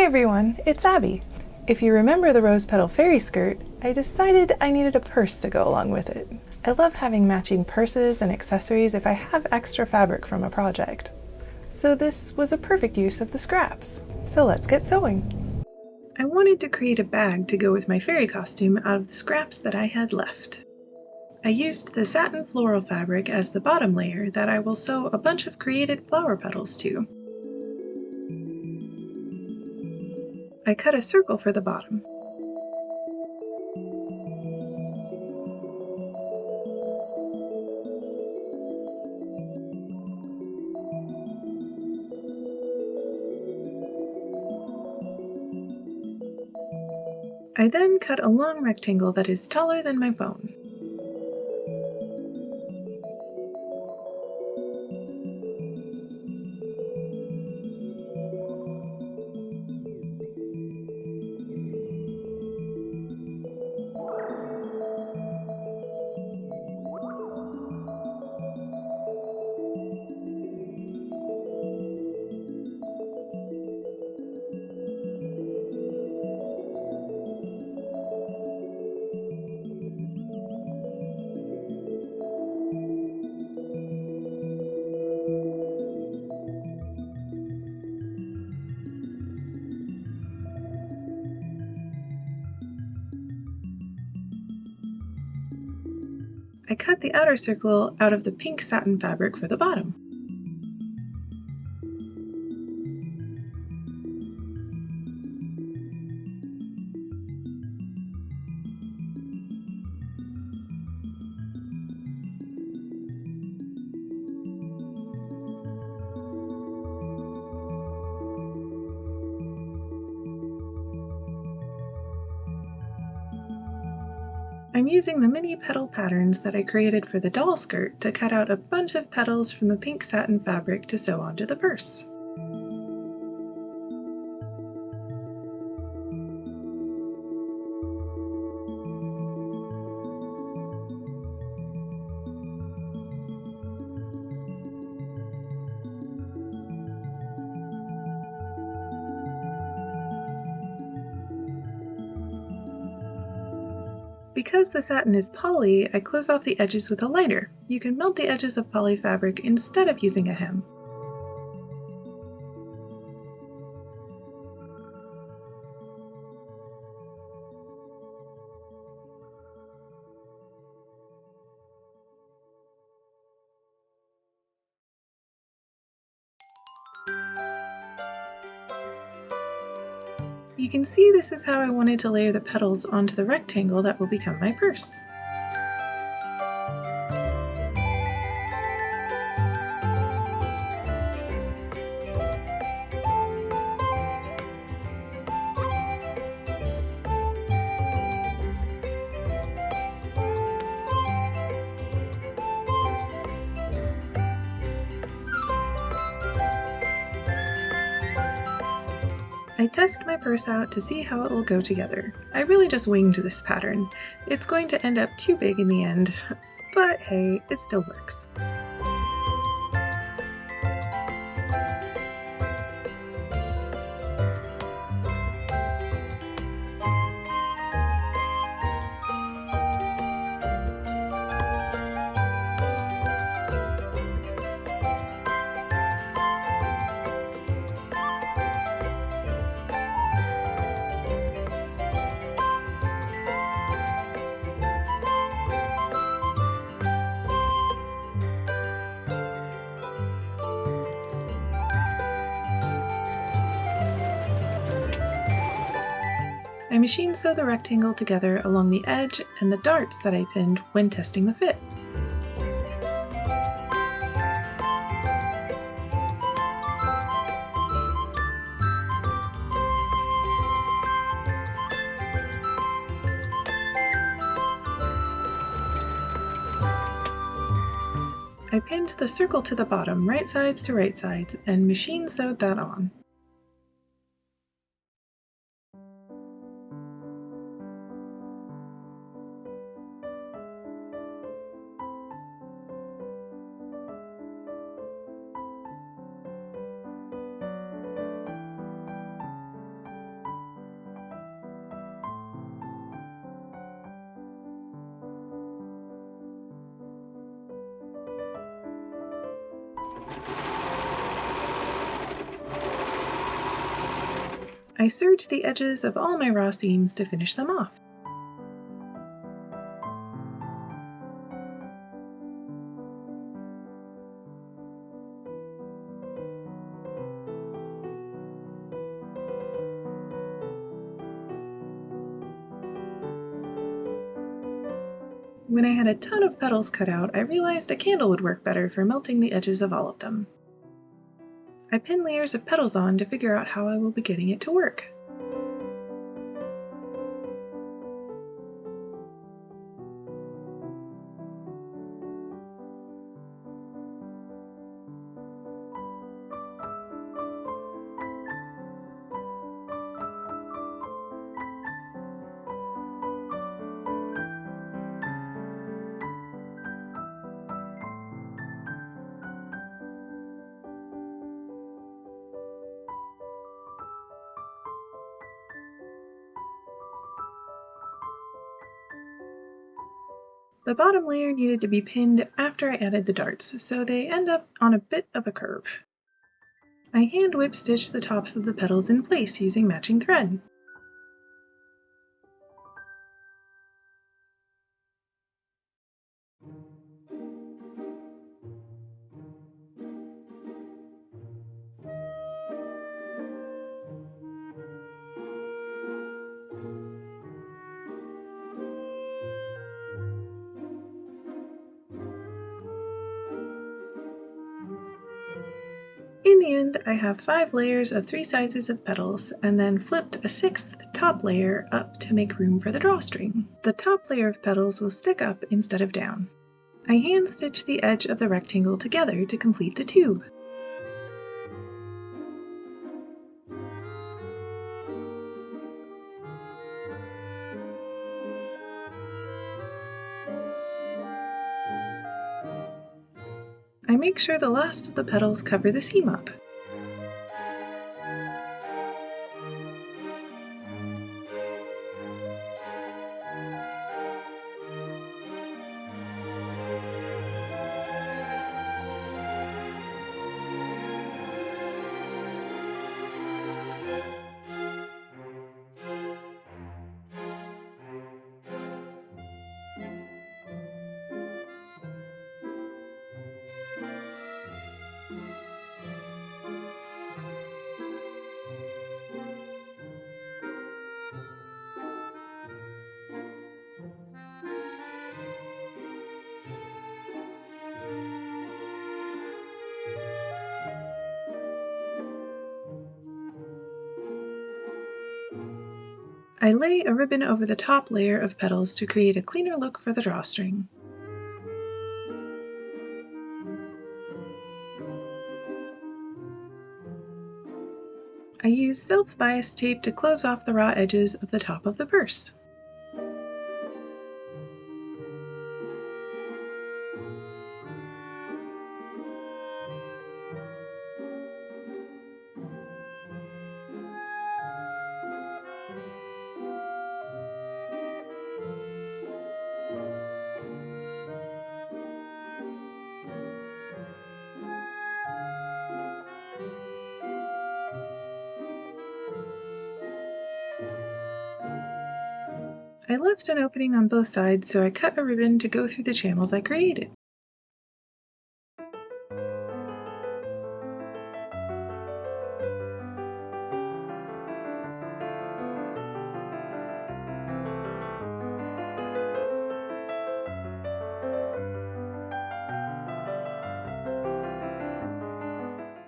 Hey everyone, it's Abby. If you remember the rose petal fairy skirt, I decided I needed a purse to go along with it. I love having matching purses and accessories if I have extra fabric from a project. So this was a perfect use of the scraps. So let's get sewing. I wanted to create a bag to go with my fairy costume out of the scraps that I had left. I used the satin floral fabric as the bottom layer that I will sew a bunch of created flower petals to. I cut a circle for the bottom. I then cut a long rectangle that is taller than my phone. I cut the outer circle out of the pink satin fabric for the bottom. I'm using the mini petal patterns that I created for the doll skirt to cut out a bunch of petals from the pink satin fabric to sew onto the purse. Because the satin is poly, I close off the edges with a lighter. You can melt the edges of poly fabric instead of using a hem. You can see this is how I wanted to layer the petals onto the rectangle that will become my purse. I test my purse out to see how it will go together. I really just winged this pattern. It's going to end up too big in the end, but hey, it still works. I machine sew the rectangle together along the edge and the darts that I pinned when testing the fit. I pinned the circle to the bottom, right sides to right sides, and machine sewed that on. I serged the edges of all my raw seams to finish them off. When I had a ton of petals cut out, I realized a candle would work better for melting the edges of all of them. I pin layers of petals on to figure out how I will be getting it to work. The bottom layer needed to be pinned after I added the darts, so they end up on a bit of a curve. I hand whip stitch the tops of the petals in place using matching thread. In the end, I have 5 layers of 3 sizes of petals, and then flipped a 6th top layer up to make room for the drawstring. The top layer of petals will stick up instead of down. I hand stitch the edge of the rectangle together to complete the tube. I make sure the last of the petals cover the seam up. I lay a ribbon over the top layer of petals to create a cleaner look for the drawstring. I use self-bias tape to close off the raw edges of the top of the purse. I left an opening on both sides, so I cut a ribbon to go through the channels I created.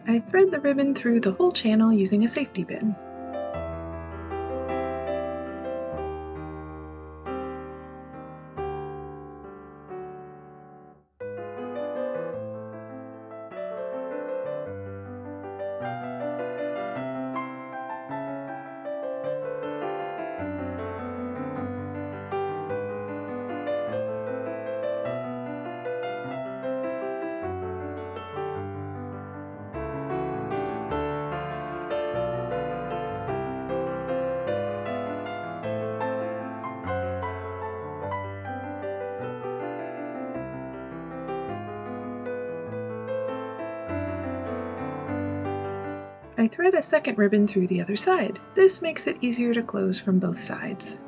I thread the ribbon through the whole channel using a safety pin. I thread a second ribbon through the other side. This makes it easier to close from both sides.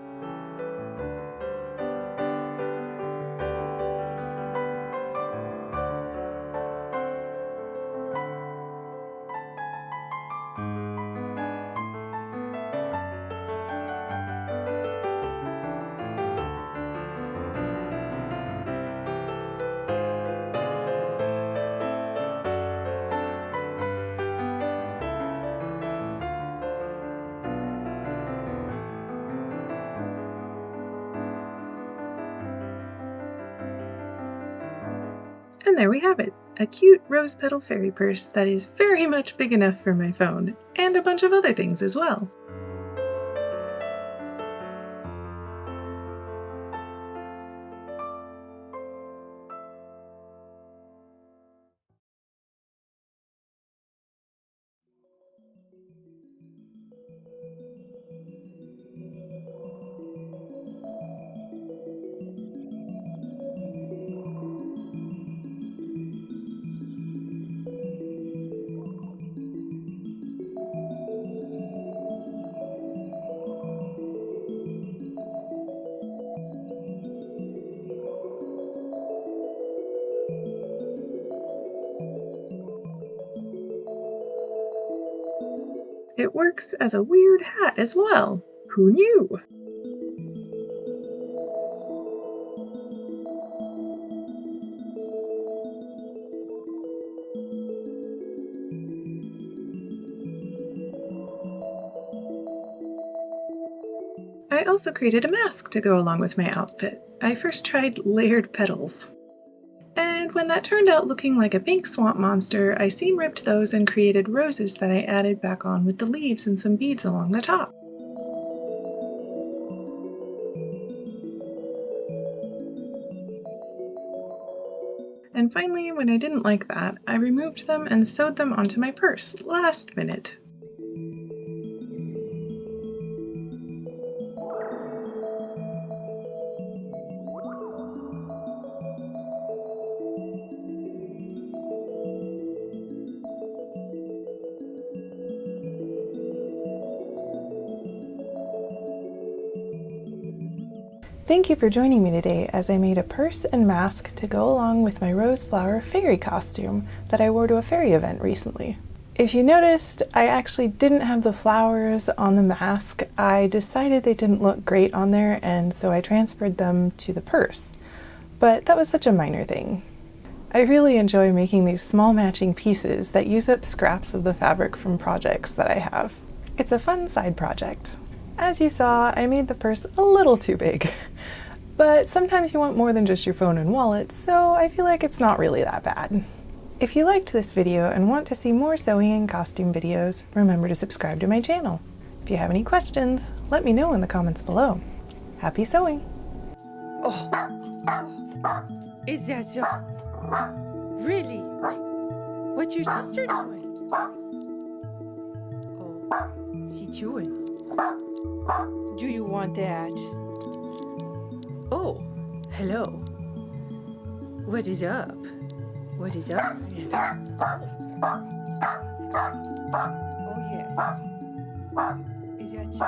And there we have it, a cute rose petal fairy purse that is very much big enough for my phone, and a bunch of other things as well. It works as a weird hat as well. Who knew? I also created a mask to go along with my outfit. I first tried layered petals. And when that turned out looking like a pink swamp monster, I seam ripped those and created roses that I added back on with the leaves and some beads along the top. And finally, when I didn't like that, I removed them and sewed them onto my purse last minute. Thank you for joining me today as I made a purse and mask to go along with my rose flower fairy costume that I wore to a fairy event recently. If you noticed, I actually didn't have the flowers on the mask. I decided they didn't look great on there, and so I transferred them to the purse. But that was such a minor thing. I really enjoy making these small matching pieces that use up scraps of the fabric from projects that I have. It's a fun side project. As you saw, I made the purse a little too big, but sometimes you want more than just your phone and wallet, so I feel like it's not really that bad. If you liked this video and want to see more sewing and costume videos, remember to subscribe to my channel. If you have any questions, let me know in the comments below. Happy sewing! Oh, is that so? Really? What's your sister doing? Oh, she chewing. Do you want that? Oh, hello. What is up? What is up? Oh, yes. Is that so?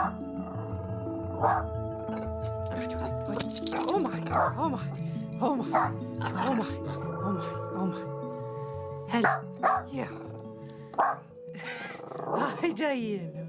Oh my, oh my, oh my, oh my, oh my, oh my. Hello. Yeah. Hi, Diane.